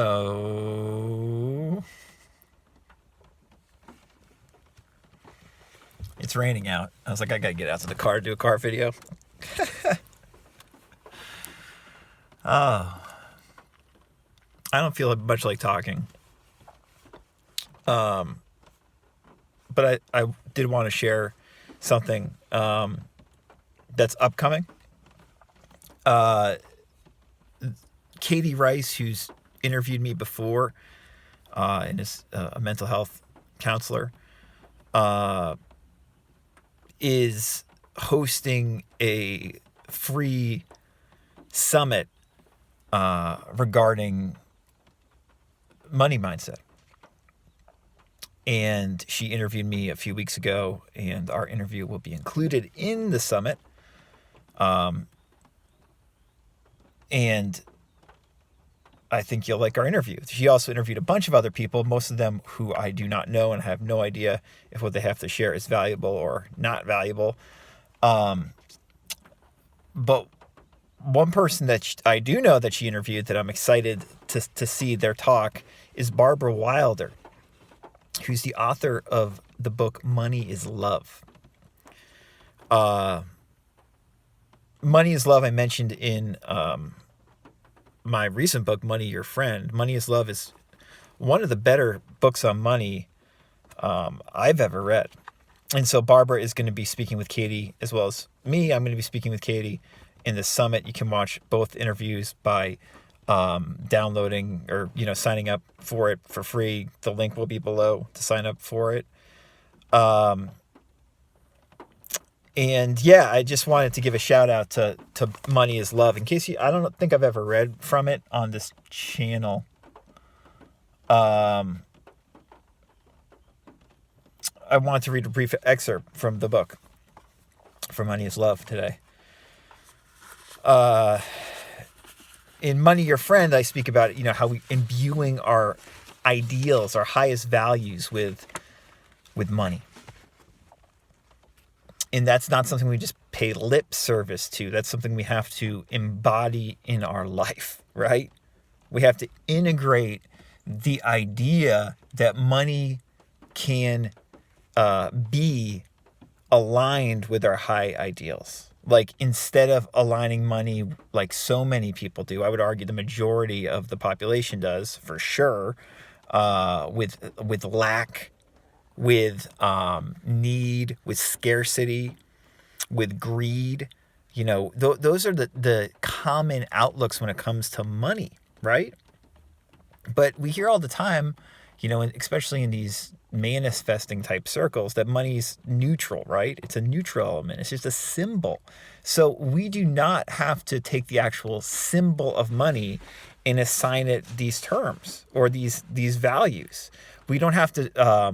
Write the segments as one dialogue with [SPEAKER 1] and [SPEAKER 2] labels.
[SPEAKER 1] Oh, it's raining out. I was like, I gotta get out to the car to do a car video. Oh, I don't feel much like talking. But I did want to share something that's upcoming. Katie Rice, who's interviewed me before and is a mental health counselor, is hosting a free summit regarding money mindset. And she interviewed me a few weeks ago, and our interview will be included in the summit. And I think you'll like our interview. She also interviewed a bunch of other people, most of them who I do not know and have no idea if what they have to share is valuable or not valuable. But one person that I do know that she interviewed that I'm excited to see their talk is Barbara Wilder, who's the author of the book Money is Love. Money is Love I mentioned in my recent book, Money Your Friend. Money is Love is one of the better books on money I've ever read. And so Barbara is going to be speaking with Katie as well as me. I'm going to be speaking with Katie in the summit. You can watch both interviews by downloading or, signing up for it for free. The link will be below to sign up for it. And yeah, I just wanted to give a shout out to Money is Love. In case I don't think I've ever read from it on this channel. I want to read a brief excerpt from the book for Money is Love today. In Money Your Friend, I speak about, how we imbuing our ideals, our highest values with money. And that's not something we just pay lip service to. That's something we have to embody in our life, right? We have to integrate the idea that money can be aligned with our high ideals. Like, instead of aligning money like so many people do, I would argue the majority of the population does, for sure, with lack, with need, with scarcity, with greed. Those are the common outlooks when it comes to money, right? But we hear all the time, especially in these manifesting type circles, that money's neutral, right? It's a neutral element. It's just a symbol. So we do not have to take the actual symbol of money and assign it these terms or these values. We don't have to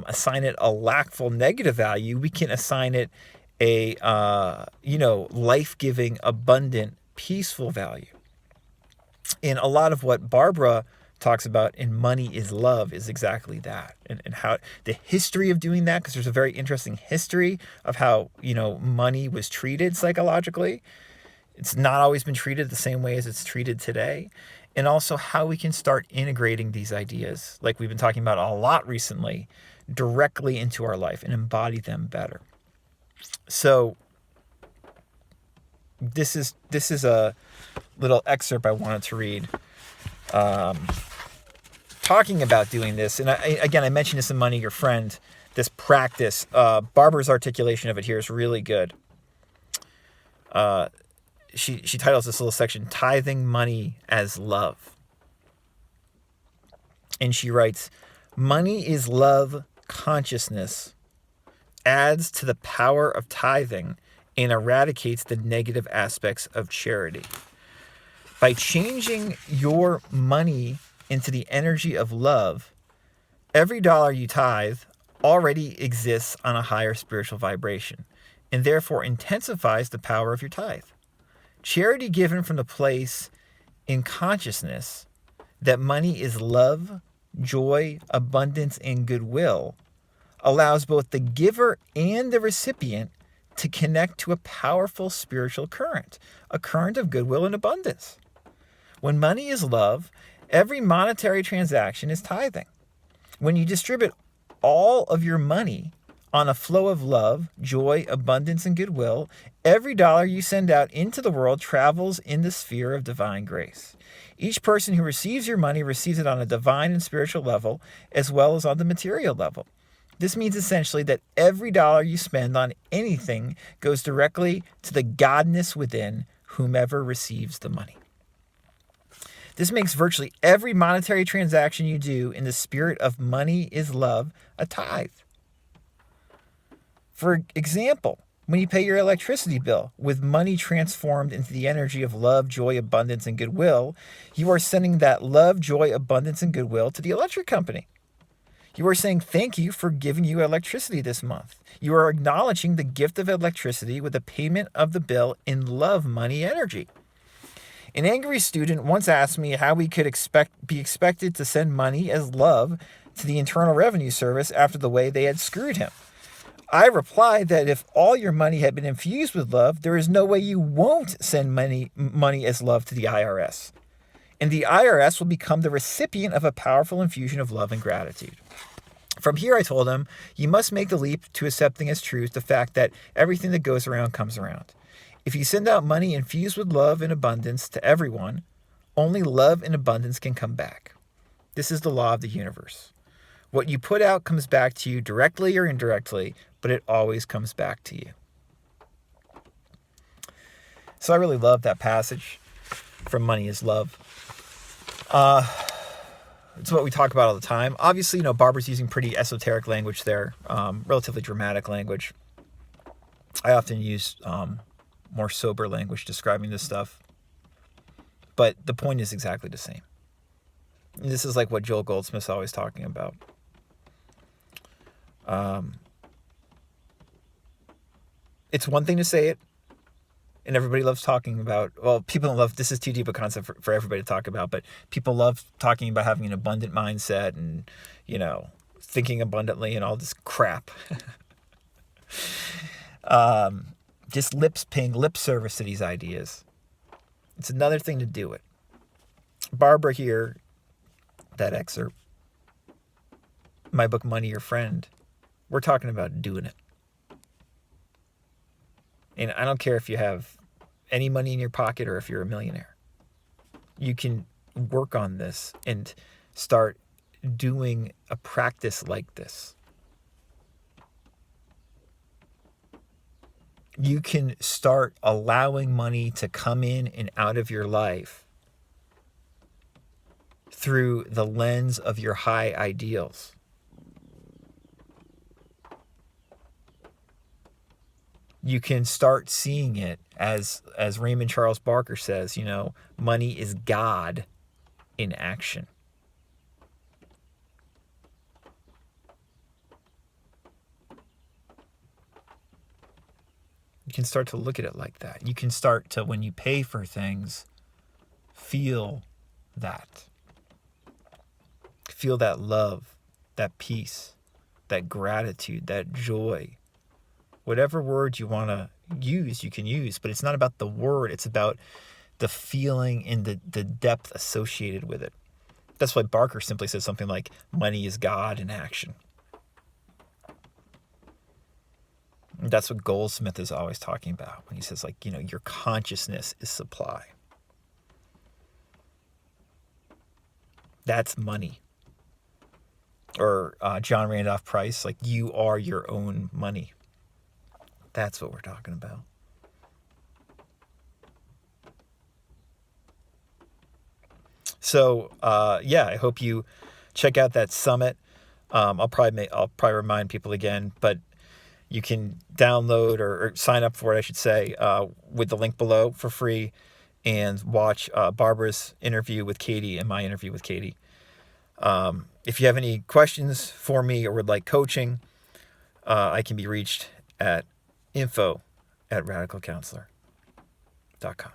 [SPEAKER 1] assign it a lackful negative value. We can assign it a, life-giving, abundant, peaceful value. And a lot of what Barbara talks about in Money is Love is exactly that. And how the history of doing that, because there's a very interesting history of how, money was treated psychologically. It's not always been treated the same way as it's treated today. And also how we can start integrating these ideas, like we've been talking about a lot recently, directly into our life and embody them better. So this is a little excerpt I wanted to read, talking about doing this. And I mentioned this in Money Your Friend, this practice. Barbara's articulation of it here is really good. She titles this little section, Tithing Money as Love. And she writes, Money is Love consciousness adds to the power of tithing and eradicates the negative aspects of charity. By changing your money into the energy of love, every dollar you tithe already exists on a higher spiritual vibration and therefore intensifies the power of your tithe. Charity given from the place in consciousness that money is love, joy, abundance, and goodwill allows both the giver and the recipient to connect to a powerful spiritual current, a current of goodwill and abundance. When money is love, Every monetary transaction is tithing. When you distribute all of your money on a flow of love, joy, abundance, and goodwill, every dollar you send out into the world travels in the sphere of divine grace. Each person who receives your money receives it on a divine and spiritual level, as well as on the material level. This means essentially that every dollar you spend on anything goes directly to the godness within whomever receives the money. This makes virtually every monetary transaction you do in the spirit of money is love a tithe. For example, when you pay your electricity bill with money transformed into the energy of love, joy, abundance, and goodwill, you are sending that love, joy, abundance, and goodwill to the electric company. You are saying thank you for giving you electricity this month. You are acknowledging the gift of electricity with a payment of the bill in love money energy. An angry student once asked me how we could be expected to send money as love to the Internal Revenue Service after the way they had screwed him. I replied that if all your money had been infused with love, there is no way you won't send money as love to the IRS. And the IRS will become the recipient of a powerful infusion of love and gratitude. From here, I told him, you must make the leap to accepting as truth the fact that everything that goes around comes around. If you send out money infused with love and abundance to everyone, only love and abundance can come back. This is the law of the universe. What you put out comes back to you directly or indirectly, but it always comes back to you. So I really love that passage from Money is Love. It's what we talk about all the time. Obviously, Barbara's using pretty esoteric language there, relatively dramatic language. I often use more sober language describing this stuff. But the point is exactly the same. And this is like what Joel Goldsmith's always talking about. It's one thing to say it, and everybody loves talking about, people don't love, this is too deep a concept for everybody to talk about, but people love talking about having an abundant mindset and, thinking abundantly and all this crap. Just paying lip service to these ideas. It's another thing to do it. Barbara here, that excerpt, my book, Money Your Friend, we're talking about doing it. And I don't care if you have any money in your pocket or if you're a millionaire. You can work on this and start doing a practice like this. You can start allowing money to come in and out of your life through the lens of your high ideals. You can start seeing it as Raymond Charles Barker says, money is God in action. You can start to look at it like that. You can start to, when you pay for things, feel that. Feel that love, that peace, that gratitude, that joy. Whatever word you want to use, you can use. But it's not about the word. It's about the feeling and the depth associated with it. That's why Barker simply says something like, money is God in action. That's what Goldsmith is always talking about when he says, your consciousness is supply. That's money. Or John Randolph Price, you are your own money. That's what we're talking about. So, I hope you check out that summit. I'll probably remind people again, but you can download or sign up for it, I should say, with the link below for free, and watch Barbara's interview with Katie and my interview with Katie. If you have any questions for me or would like coaching, I can be reached at info@radicalcounselor.com.